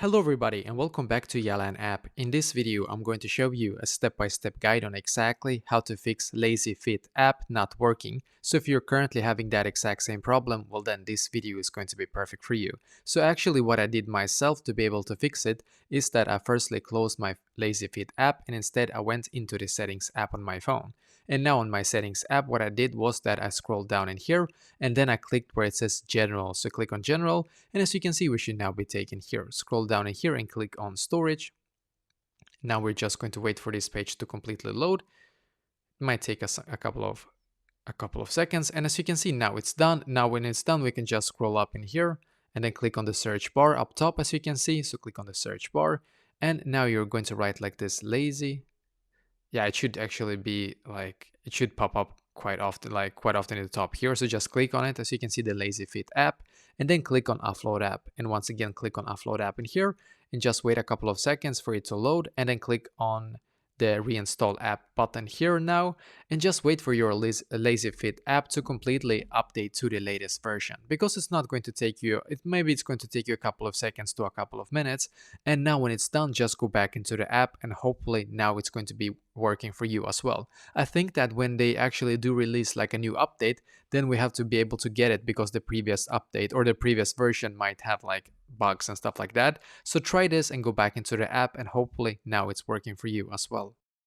Hello everybody and welcome back to Yalan app. In this video, I'm going to show you a step-by-step guide on exactly how to fix LazyFit app not working. So if you're currently having that exact same problem, well then this video is going to be perfect for you. So actually what I did myself to be able to fix it is that I firstly closed my LazyFit app and instead I went into the settings app on my phone. And now on my settings app, what I did was that I scrolled down in here and then I clicked where it says general. So click on general, and as you can see, we should now be taken here. Scroll down in here and click on storage. Now we're just going to wait for this page to completely load. It might take us a couple of seconds, and as you can see, now it's done. Now when it's done, we can just scroll up in here and then click on the search bar up top, as you can see. So click on the search bar, and now you're going to write like this: lazy. Yeah, it should actually be like, it should pop up quite often, like quite often at the top here. So just click on it, as you can see, the LazyFit app, and then click on Offload app. And once again, click on Offload app in here and just wait a couple of seconds for it to load, and then click on the reinstall app button here now, and just wait for your LazyFit app to completely update to the latest version, because it's not going to take you, maybe it's going to take you a couple of seconds to a couple of minutes. And now when it's done, just go back into the app and hopefully now it's going to be working for you as well. I think that when they actually do release like a new update, then we have to be able to get it, because the previous update or the previous version might have like bugs and stuff like that. So try this and go back into the app, and hopefully now it's working for you as well.